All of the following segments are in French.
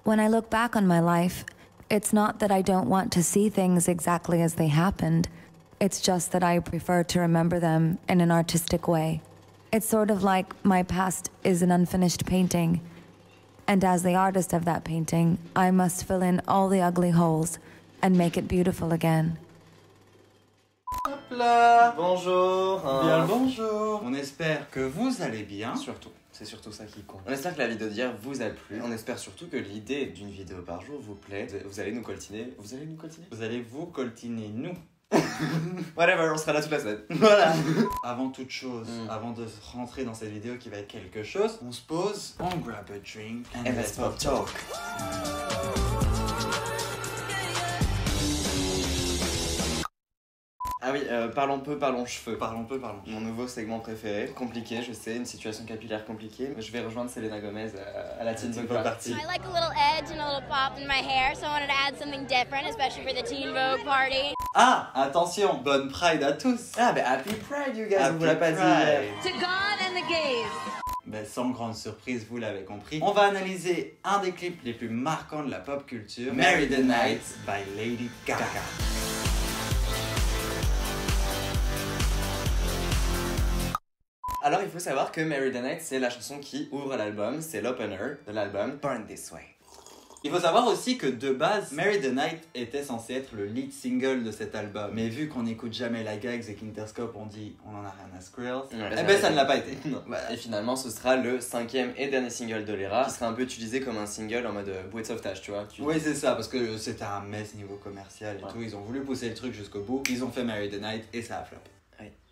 When I look back on my life, it's not that I don't want to see things exactly as they happened. It's just that I prefer to remember them in an artistic way. It's sort of like my past is an unfinished painting. And as the artist of that painting, I must fill in all the ugly holes and make it beautiful again. Hop là! Bonjour! Bien le bonjour! On espère que vous allez bien. Surtout, c'est surtout ça qui compte. On espère que la vidéo d'hier vous a plu. On espère surtout que l'idée d'une vidéo par jour vous plaît. Vous allez nous coltiner. Vous allez nous coltiner? Vous allez vous coltiner, nous. Whatever, on sera là toute la semaine. Voilà! Avant toute chose, avant de rentrer dans cette vidéo qui va être quelque chose, on se pose, on grab a drink, and let's pop talk. Ah oui, parlons peu, parlons cheveux. Parlons peu, parlons. Mon nouveau segment préféré. Compliqué, je sais, une situation capillaire compliquée. Mais je vais rejoindre Selena Gomez à la Teen Vogue Party. I like a little edge and a little pop in my hair, so I wanted to add something different, especially for the Teen Vogue Party. Ah, attention, bonne Pride à tous. Ah, bah Happy Pride, you guys, Happy on vous l'a pas dit. To God and the gays. Ben, sans grande surprise, vous l'avez compris. On va analyser un des clips les plus marquants de la pop culture, Marry the Night by Lady Gaga. Alors il faut savoir que Marry the Night c'est la chanson qui ouvre l'album, c'est l'opener de l'album Born This Way. Il faut savoir aussi que de base, Marry the Night était censé être le lead single de cet album. Mais vu qu'on n'écoute jamais la Gags et qu'Interscope on dit on en a rien à Skrills, eh ben ça ne l'a pas été. Et finalement ce sera le 5e et dernier single de l'era qui sera un peu utilisé comme un single en mode bouée de sauvetage, tu vois. Oui c'est ça, parce que c'était un mess niveau commercial et tout, ils ont voulu pousser le truc jusqu'au bout, ils ont fait Marry the Night et ça a flopé.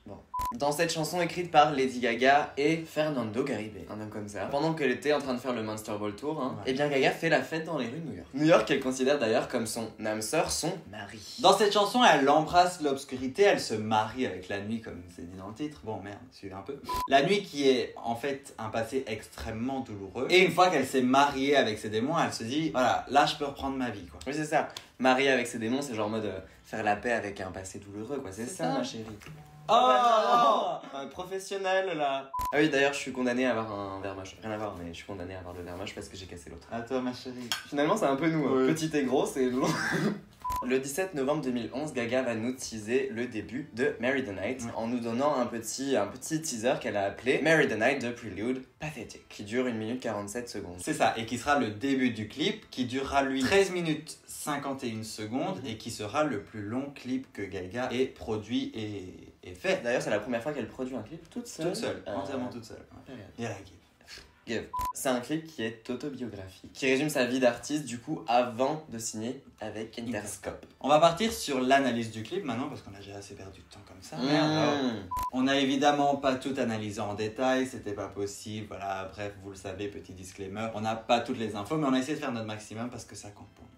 Bon. Dans cette chanson écrite par Lady Gaga et Fernando Garibay, un homme comme ça, pendant qu'elle était en train de faire le Monster Ball Tour, et bien Gaga fait la fête dans les rues de New York. New York qu'elle considère d'ailleurs comme son âme sœur, son mari. Dans cette chanson, elle embrasse l'obscurité, elle se marie avec la nuit comme c'est dit dans le titre. Bon merde, suivez un peu. La nuit qui est en fait un passé extrêmement douloureux. Et une fois qu'elle s'est mariée avec ses démons, elle se dit voilà, là je peux reprendre ma vie quoi. Oui c'est ça, mariée avec ses démons c'est genre en mode faire la paix avec un passé douloureux quoi, c'est ça ma chérie. Oh un professionnel là. Ah oui d'ailleurs je suis condamné à avoir un verre moche. Rien à voir mais je suis condamné à avoir le verre moche parce que j'ai cassé l'autre. À toi ma chérie. Finalement c'est un peu nous, oui. Petit et gros c'est long. Le 17 novembre 2011, Gaga va nous teaser le début de Marry the Night en nous donnant un petit teaser qu'elle a appelé Marry the Night de Prelude Pathetic qui dure 1 minute 47 secondes. C'est ça, et qui sera le début du clip qui durera lui 13 minutes 51 secondes et qui sera le plus long clip que Gaga ait produit et fait. D'ailleurs c'est la première fois qu'elle produit un clip toute seule. Toute seule, entièrement toute seule. Ouais. Et elle a Give. C'est un clip qui est autobiographique, qui résume sa vie d'artiste du coup avant de signer avec Interscope. On va partir sur l'analyse du clip maintenant parce qu'on a déjà assez perdu de temps comme ça. On n'a évidemment pas tout analysé en détail, c'était pas possible, voilà, bref, vous le savez, petit disclaimer, on n'a pas toutes les infos mais on a essayé de faire notre maximum parce que ça compte pour nous.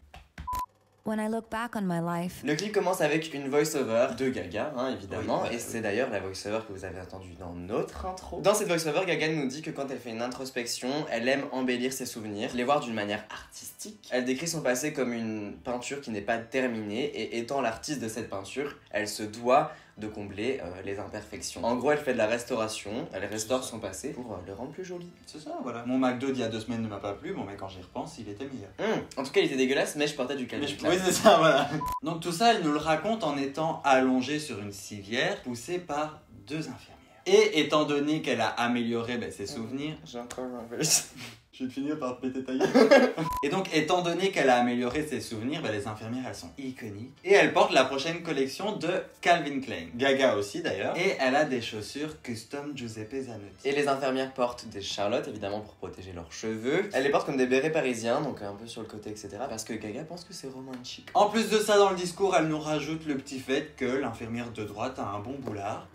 When I look back on my life, le clip commence avec une voice-over de Gaga, évidemment, et c'est d'ailleurs la voice-over que vous avez entendue dans notre intro. Dans cette voice-over, Gaga nous dit que quand elle fait une introspection, elle aime embellir ses souvenirs, les voir d'une manière artistique. Elle décrit son passé comme une peinture qui n'est pas terminée, et étant l'artiste de cette peinture, elle se doit de combler les imperfections. En gros, elle fait de la restauration, elle restaure son passé pour le rendre plus joli. C'est ça, voilà. Mon McDo d'il y a 2 semaines ne m'a pas plu, bon mais quand j'y repense, il était meilleur. En tout cas, il était dégueulasse, mais je portais du Calvin Klein. Oui, c'est ça, voilà. Donc tout ça, elle nous le raconte en étant allongée sur une civière, poussée par 2 infirmières. Et étant donné qu'elle a amélioré ses souvenirs... J'ai encore un verse. Je vais finir par te péter ta gueule. Et donc, étant donné qu'elle a amélioré ses souvenirs, les infirmières, elles sont iconiques. Et elle porte la prochaine collection de Calvin Klein. Gaga aussi, d'ailleurs. Et elle a des chaussures custom Giuseppe Zanotti. Et les infirmières portent des charlottes, évidemment, pour protéger leurs cheveux. Elles les portent comme des bérets parisiens, donc un peu sur le côté, etc. Parce que Gaga pense que c'est romantique. En plus de ça, dans le discours, elle nous rajoute le petit fait que l'infirmière de droite a un bon boulard.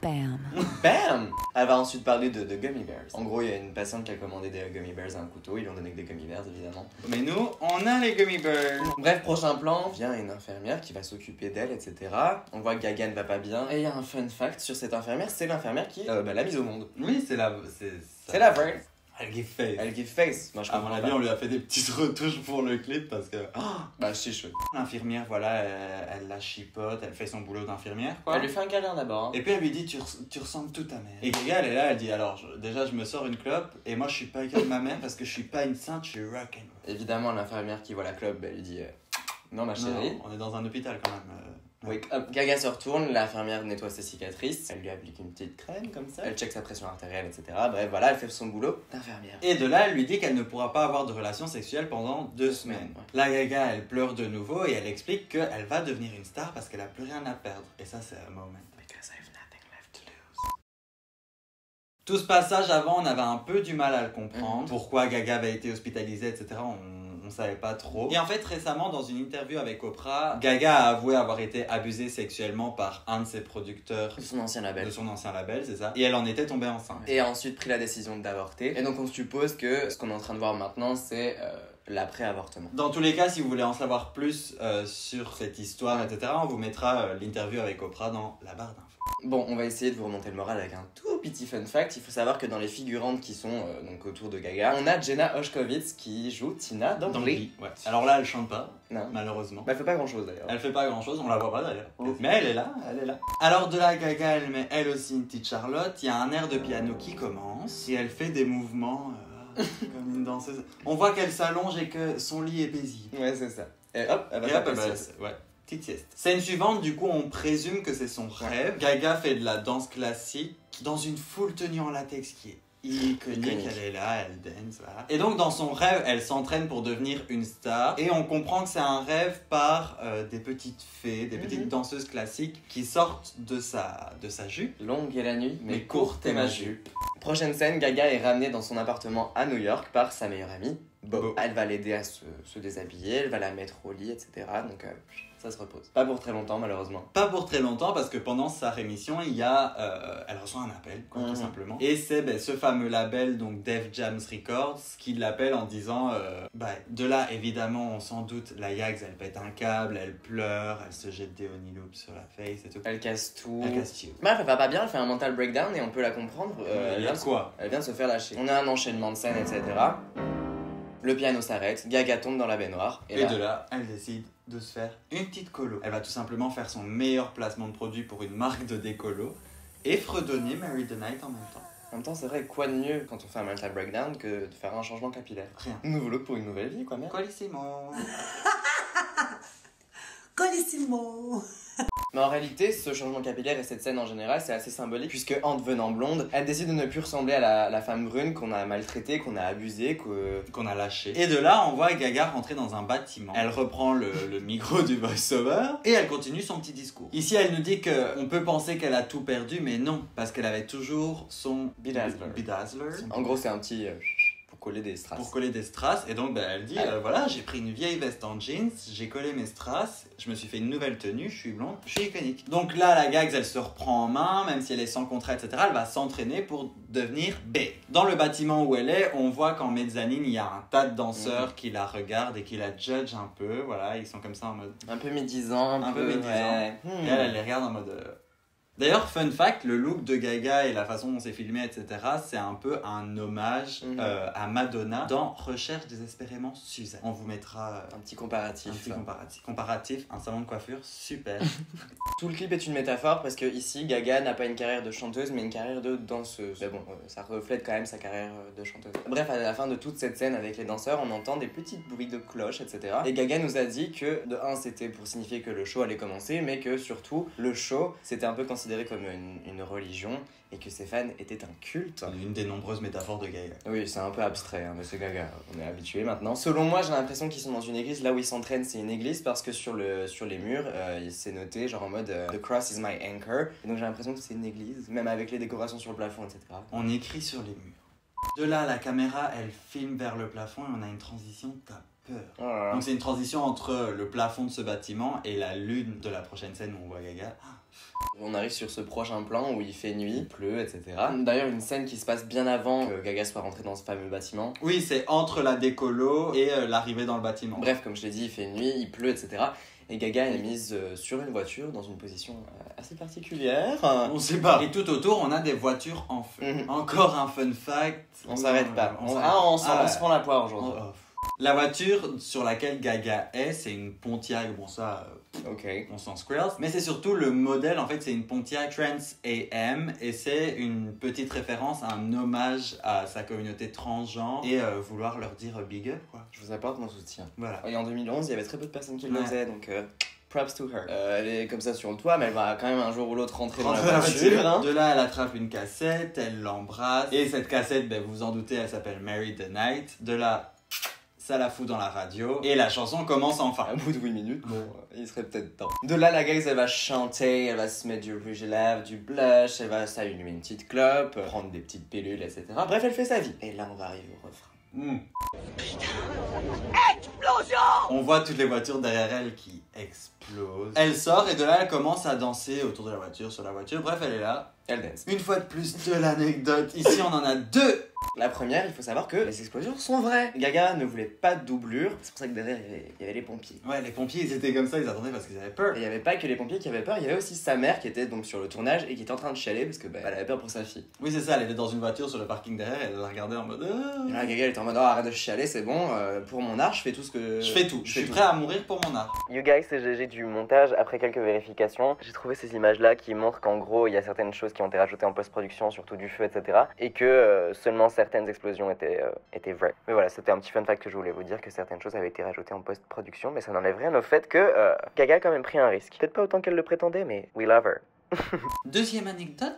bam. Bam! Elle va ensuite parler de gummy bears. En gros, il y a une patiente qui a commandé des gummy bears à un couteau, ils lui ont donné que des gummy bears évidemment. Mais nous, on a les gummy bears. Bref, prochain plan, vient une infirmière qui va s'occuper d'elle, etc. On voit que Gaga ne va pas bien. Et il y a un fun fact sur cette infirmière, c'est l'infirmière qui l'a mise au monde. Oui, c'est la... C'est la vraie. Elle give face. Elle give face. Moi, je À mon avis, on lui a fait des petites retouches pour le clip parce que... Bah, c'est chaud. L'infirmière, voilà, elle la chipote, elle fait son boulot d'infirmière, quoi. Elle lui fait un câlin d'abord. Hein. Et puis elle lui dit, tu ressembles tout à ta mère. Et Gaga, elle est là, elle dit, alors, déjà, je me sors une clope, et moi, je suis pas comme ma mère parce que je suis pas une sainte, je suis rock'n'roll. Évidemment, l'infirmière qui voit la clope, elle lui dit non, ma chérie. Non, on est dans un hôpital quand même. Oui, hop, Gaga se retourne, l'infirmière nettoie ses cicatrices, elle lui applique une petite crème comme ça, elle check sa pression artérielle, etc. Bref, voilà, elle fait son boulot d'infirmière. Et de là, elle lui dit qu'elle ne pourra pas avoir de relations sexuelles pendant 2 semaines. Ouais. La Gaga, elle pleure de nouveau et elle explique qu'elle va devenir une star parce qu'elle a plus rien à perdre. Et ça, c'est un moment. Because I have nothing left to lose. Tout ce passage avant, on avait un peu du mal à le comprendre. Pourquoi Gaga avait été hospitalisée, etc. On savait pas trop. Et en fait, récemment, dans une interview avec Oprah, Gaga a avoué avoir été abusée sexuellement par un de ses producteurs. De son ancien label. De son ancien label, c'est ça. Et elle en était tombée enceinte. Et a ensuite pris la décision d'avorter. Et donc on suppose que ce qu'on est en train de voir maintenant, c'est l'après-avortement. Dans tous les cas, si vous voulez en savoir plus sur cette histoire, etc., on vous mettra l'interview avec Oprah dans la barre d'infos. Bon, on va essayer de vous remonter le moral avec un tout petit fun fact. Il faut savoir que dans les figurantes qui sont donc autour de Gaga, on a Jenna Ushkowitz qui joue Tina dans Glee. Ouais. Alors là, elle chante pas, Non. malheureusement. Bah, elle fait pas grand chose d'ailleurs. Elle fait pas grand chose, on la voit pas d'ailleurs. Oh. Mais elle est là, elle est là. Alors de là, Gaga, elle met elle aussi une petite Charlotte. Il y a un air de piano qui commence et elle fait des mouvements comme une danseuse. On voit qu'elle s'allonge et que son lit est paisible. Ouais, c'est ça. Et hop, elle va Et faire hop, la sieste. ouais. Petite sieste. Scène suivante, du coup, on présume que c'est son rêve. Gaga fait de la danse classique dans une full tenue en latex qui est iconique. Elle est là, elle dance, voilà. Et donc, dans son rêve, elle s'entraîne pour devenir une star. Et on comprend que c'est un rêve par des petites fées, des petites danseuses classiques qui sortent de sa jupe. Longue est la nuit, mais courte est ma jupe. Prochaine scène, Gaga est ramenée dans son appartement à New York par sa meilleure amie, Bo. Elle va l'aider à se déshabiller, elle va la mettre au lit, etc. Donc ça se repose. Pas pour très longtemps, malheureusement. Pas pour très longtemps, parce que pendant sa rémission, il y a, elle reçoit un appel, quoi, tout simplement. Et c'est ce fameux label, donc Def Jam Records, qui l'appelle en disant, de là, évidemment, on s'en doute, la Yags, elle pète un câble, elle pleure, elle se jette des honey loops sur la face et tout. Elle casse tout. Elle casse tout. Bref, elle va pas bien, elle fait un mental breakdown et on peut la comprendre. Elle vient de se faire lâcher. On a un enchaînement de scènes, etc. Le piano s'arrête, Gaga tombe dans la baignoire. Et de là, elle décide de se faire une petite colo. Elle va tout simplement faire son meilleur placement de produit pour une marque de décolo et fredonner Mary the Night en même temps. En même temps, c'est vrai, quoi de mieux quand on fait un mental breakdown que de faire un changement capillaire? Rien. Nouveau look pour une nouvelle vie, quoi, merde. Colissimo. Colissimo. Mais en réalité, ce changement capillaire et cette scène en général, c'est assez symbolique puisque en devenant blonde, elle décide de ne plus ressembler à la femme brune qu'on a maltraitée, qu'on a abusée, qu'on a lâchée. Et de là, on voit Gaga rentrer dans un bâtiment. Elle reprend le micro du voice-over et elle continue son petit discours. Ici, elle nous dit qu'on peut penser qu'elle a tout perdu, mais non, parce qu'elle avait toujours son bedazzler. En gros, c'est un petit... pour coller des strass. Pour coller des strass. Et donc, elle dit, voilà, j'ai pris une vieille veste en jeans, j'ai collé mes strass, je me suis fait une nouvelle tenue, je suis blonde, je suis iconique. Donc là, la Gags, elle se reprend en main, même si elle est sans contrat, etc. Elle va s'entraîner pour devenir big. Dans le bâtiment où elle est, on voit qu'en mezzanine, il y a un tas de danseurs qui la regardent et qui la judge un peu. Voilà, ils sont comme ça en mode... Un peu médisant. Un peu médisant. Ouais. Et elle les regarde en mode... D'ailleurs, fun fact, le look de Gaga et la façon dont c'est filmé, etc., c'est un peu un hommage à Madonna dans Recherche désespérément Suzanne. On vous mettra un petit comparatif. Comparatif, un salon de coiffure, super. Tout le clip est une métaphore parce que ici, Gaga n'a pas une carrière de chanteuse, mais une carrière de danseuse. Mais bon, ça reflète quand même sa carrière de chanteuse. Bref, à la fin de toute cette scène avec les danseurs, on entend des petits bruits de cloches, etc. Et Gaga nous a dit que, de un, c'était pour signifier que le show allait commencer, mais que surtout, le show, c'était un peu considéré comme une religion et que ses fans étaient un culte. Une des nombreuses métaphores de Gaga. Oui, c'est un peu abstrait, hein, mais c'est Gaga, on est habitué maintenant. Selon moi, j'ai l'impression qu'ils sont dans une église. Là où ils s'entraînent, c'est une église parce que sur les murs, c'est noté genre en mode The cross is my anchor. Et donc j'ai l'impression que c'est une église, même avec les décorations sur le plafond, etc. On écrit sur les murs. De là, la caméra, elle filme vers le plafond et on a une transition peur. Oh. Donc c'est une transition entre le plafond de ce bâtiment et la lune de la prochaine scène où on voit Gaga. On arrive sur ce prochain plan où il fait nuit, il pleut, etc. D'ailleurs, une scène qui se passe bien avant que Gaga soit rentrée dans ce fameux bâtiment. Oui, c'est entre la décolo et l'arrivée dans le bâtiment. Bref, comme je l'ai dit, il fait nuit, il pleut, etc. Et Gaga est mise sur une voiture dans une position assez particulière. On sait pas. Et tout autour, on a des voitures en feu. Encore un fun fact. On s'arrête pas. On se prend la poire aujourd'hui. La voiture sur laquelle Gaga est, c'est une Pontiac, bon ça, on s'en squirrels. Mais c'est surtout le modèle, en fait, c'est une Pontiac Trans AM et c'est une petite référence, un hommage à sa communauté transgenre et vouloir leur dire big up, quoi. Je vous apporte mon soutien. Voilà. Et en 2011, il y avait très peu de personnes qui le faisaient, donc props to her. Elle est comme ça sur le toit, mais elle va quand même un jour ou l'autre rentrer dans la voiture. Hein. De là, elle attrape une cassette, elle l'embrasse. Et cette cassette, vous vous en doutez, elle s'appelle Mary the Night. De là, ça la fout dans la radio et la chanson commence enfin. À bout de 8 minutes, bon, il serait peut-être temps. De là, la guys, elle va chanter, elle va se mettre du rouge à lèvres, du blush, elle va s'allumer une petite clope, prendre des petites pilules, etc. Bref, elle fait sa vie. Et là, on va arriver au refrain. Putain! Explosion! On voit toutes les voitures derrière elle qui explosent. Elle sort et de là, elle commence à danser autour de la voiture, sur la voiture. Bref, elle est là. Elle danse. Une fois de plus, de l'anecdote. Ici, on en a deux. La première, il faut savoir que les explosions sont vraies. Gaga ne voulait pas de doublure, c'est pour ça que derrière il y avait les pompiers. Ouais, les pompiers ils étaient comme ça, ils attendaient parce qu'ils avaient peur. Et il n'y avait pas que les pompiers qui avaient peur, il y avait aussi sa mère qui était donc sur le tournage et qui était en train de chialer parce que elle avait peur pour sa fille. Oui, c'est ça, elle était dans une voiture sur le parking derrière, elle la regardait en mode. Et là, Gaga elle était en mode arrête de chialer, c'est bon, pour mon art, je fais tout ce que. Je fais tout, je suis prêt à mourir pour mon art. You guys, c'est GG du montage. Après quelques vérifications, j'ai trouvé ces images-là qui montrent qu'en gros, il y a certaines choses qui ont été rajoutées en post-production, surtout du feu, etc. Et que seulement certaines explosions étaient vraies. Mais voilà, c'était un petit fun fact que je voulais vous dire, que certaines choses avaient été rajoutées en post-production, mais ça n'enlève rien au fait que Gaga a quand même pris un risque. Peut-être pas autant qu'elle le prétendait, mais we love her. Deuxième anecdote.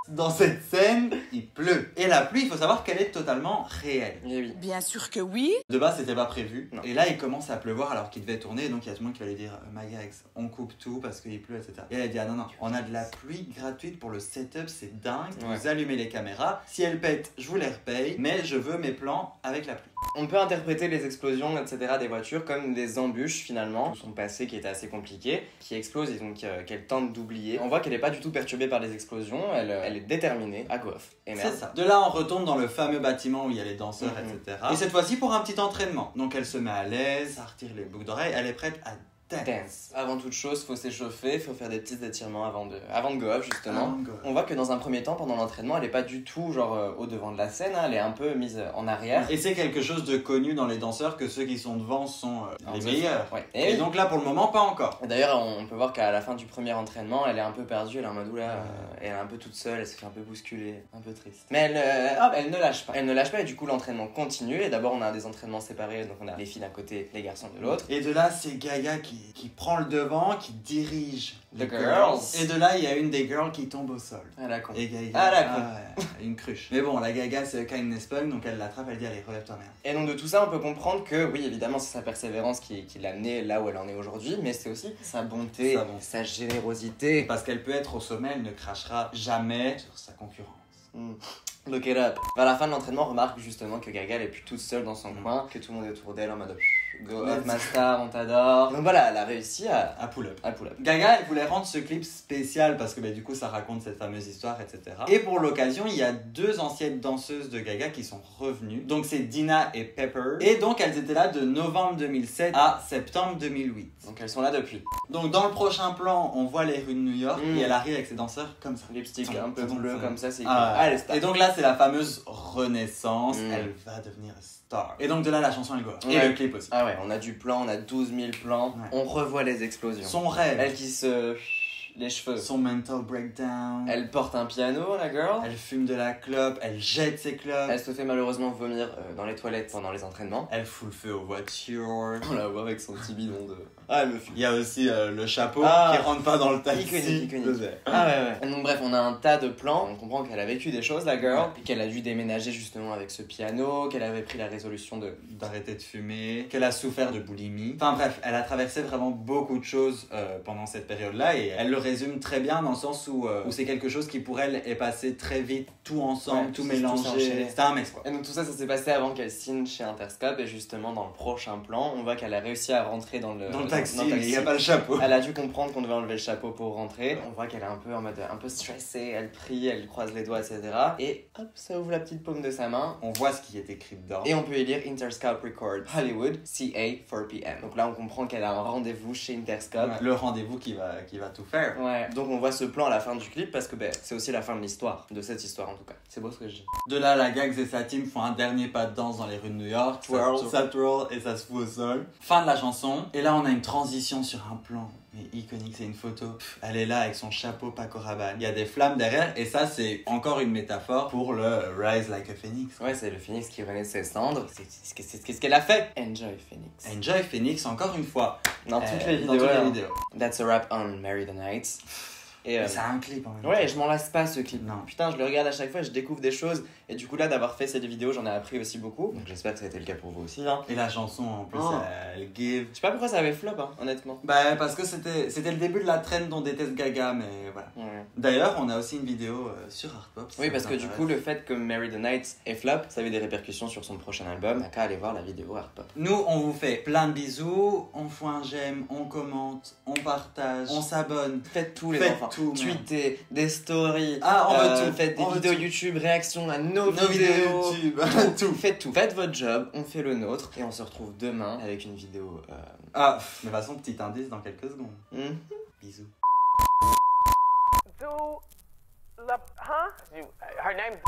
Dans cette scène, il pleut. Et la pluie, il faut savoir qu'elle est totalement réelle. Et oui. Bien sûr que oui. De base, c'était pas prévu. Non. Et là, il commence à pleuvoir alors qu'il devait tourner. Et donc, il y a tout le monde qui va lui dire My gags, on coupe tout parce qu'il pleut, etc. Et elle dit non, on a de la pluie gratuite pour le setup, c'est dingue. Ouais. Vous allumez les caméras. Si elle pète, je vous les repaye. Mais je veux mes plans avec la pluie. On peut interpréter les explosions, etc. des voitures comme des embûches finalement, son passé qui était assez compliqué, qui explose et donc qu'elle tente d'oublier. On voit qu'elle n'est pas du tout perturbée par les explosions, elle est déterminée à go off. Et merde. C'est ça. De là, on retourne dans le fameux bâtiment où il y a les danseurs, etc. Et cette fois-ci pour un petit entraînement. Donc elle se met à l'aise, ça retire les boucles d'oreilles, elle est prête à dance. Avant toute chose, faut s'échauffer, faut faire des petits étirements avant de go off justement. On voit que dans un premier temps, pendant l'entraînement, elle est pas du tout genre au devant de la scène, hein, elle est un peu mise en arrière. Et c'est quelque chose de connu dans les danseurs que ceux qui sont devant sont les meilleurs. Ouais. Et donc là, pour le moment, pas encore. D'ailleurs, on peut voir qu'à la fin du premier entraînement, elle est un peu perdue, elle est en mode oula, elle est un peu toute seule, elle se fait un peu bousculer, un peu triste. Mais elle ne lâche pas. Elle ne lâche pas et du coup l'entraînement continue. Et d'abord on a des entraînements séparés, donc on a les filles d'un côté, les garçons de l'autre. Et de là, c'est Gaga qui prend le devant, qui dirige les girls. Et de là, il y a une des girls qui tombe au sol. Ah la con. Et Gaga, ah la con. Une cruche. Mais bon, la Gaga c'est kindness punk, donc elle l'attrape, elle dit allez, relève-toi merde. Et donc de tout ça, on peut comprendre que oui, évidemment, c'est sa persévérance qui l'a amenée là où elle en est aujourd'hui, mais c'est aussi sa bonté, sa générosité. Parce qu'elle peut être au sommet, elle ne crachera jamais sur sa concurrence. Look it up. Vers la fin de l'entraînement, on remarque justement que Gaga elle est plus toute seule dans son coin, que tout le monde est autour d'elle en mode go up ma star, on t'adore. Donc voilà, elle a réussi à pull up. Gaga elle voulait rendre ce clip spécial parce que du coup ça raconte cette fameuse histoire, etc. Et pour l'occasion, il y a deux anciennes danseuses de Gaga qui sont revenues. Donc c'est Dina et Pepper. Et donc elles étaient là de novembre 2007 à septembre 2008. Donc elles sont là depuis. Donc dans le prochain plan, on voit les rues de New York et elle arrive avec ses danseurs comme ça. Lipstick un peu bleu comme ça, c'est et donc là c'est la fameuse renaissance, elle va devenir star. Et donc de là la chanson elle go. Et le clip aussi. Ah ouais, on a du plan, on a 12 000 plans, on revoit les explosions. Son rêve. Elle qui se... les cheveux. Son mental breakdown. Elle porte un piano, la girl. Elle fume de la clope, elle jette ses clopes. Elle se fait malheureusement vomir dans les toilettes pendant les entraînements. Elle fout le feu aux voitures. On la voit avec son petit bidon de... Ah, elle me fume. Il y a aussi le chapeau qui rentre pas dans le taxi. Iconique. Ah ouais. Donc bref, on a un tas de plans. On comprend qu'elle a vécu des choses, la girl. Puis qu'elle a dû déménager justement avec ce piano, qu'elle avait pris la résolution d'arrêter de fumer, qu'elle a souffert de boulimie. Enfin bref, elle a traversé vraiment beaucoup de choses pendant cette période-là et elle le résume très bien dans le sens où c'est quelque chose qui pour elle est passé très vite, tout ensemble, Ouais, tout mélangé. C'était un mess quoi. Et donc tout ça s'est passé avant qu'elle signe chez Interscope et justement dans le prochain plan, on voit qu'elle a réussi à rentrer dans le taxi, dans le mais il n'y a pas le chapeau. Elle a dû comprendre qu'on devait enlever le chapeau pour rentrer. On voit qu'elle est un peu en mode un peu stressée, elle prie, elle croise les doigts, etc. Et hop, ça ouvre la petite paume de sa main. On voit ce qui est écrit dedans. Et on peut y lire Interscope Records Hollywood, CA 4 p.m. Donc là on comprend qu'elle a un rendez-vous chez Interscope. Ouais, le rendez-vous qui va tout faire. Ouais. Donc on voit ce plan à la fin du clip parce que c'est aussi la fin de l'histoire, de cette histoire en tout cas. C'est beau ce que je dis. De là, la Gags et sa team font un dernier pas de danse dans les rues de New York. Ça twirl et ça se fout au sol. Fin de la chanson. Et là, on a une transition sur un plan. Mais iconique, c'est une photo. Elle est là avec son chapeau Paco Rabanne. Il y a des flammes derrière et ça, c'est encore une métaphore pour le Rise Like a Phoenix. Ouais, c'est le phénix qui renaît de ses cendres. C'est ce qu'elle a fait. Enjoy Phoenix. Enjoy Phoenix, encore une fois. Dans toutes les vidéos. That's a wrap on Marry the Night. Et ça a un clip en même temps. Ouais, je m'en lasse pas ce clip. Non. Putain, je le regarde à chaque fois, je découvre des choses. Et du coup, là, d'avoir fait cette vidéo, j'en ai appris aussi beaucoup. Donc j'espère que ça a été le cas pour vous aussi. Hein. Et la chanson, en plus, elle give. Je sais pas pourquoi ça avait flop, hein, honnêtement. Bah, parce que c'était le début de la trend dont déteste Gaga, mais voilà. Ouais. D'ailleurs, on a aussi une vidéo sur Art Pop. Oui, parce que du coup, le fait que Marry the Night est flop, ça avait des répercussions sur son prochain album. T'as qu'à aller voir la vidéo Art Pop. Nous, on vous fait plein de bisous, on fout un j'aime, on commente, on partage, on s'abonne. Faites tout, les Faites enfants. tout, tweetez, des stories, on veut tout. faites des vidéos YouTube, réactions à nos vidéos vidéos. YouTube, tout. Faites tout. Faites votre job, on fait le nôtre et on se retrouve demain avec une vidéo. Mais de toute façon, petit indice dans quelques secondes. Bisous. Her name's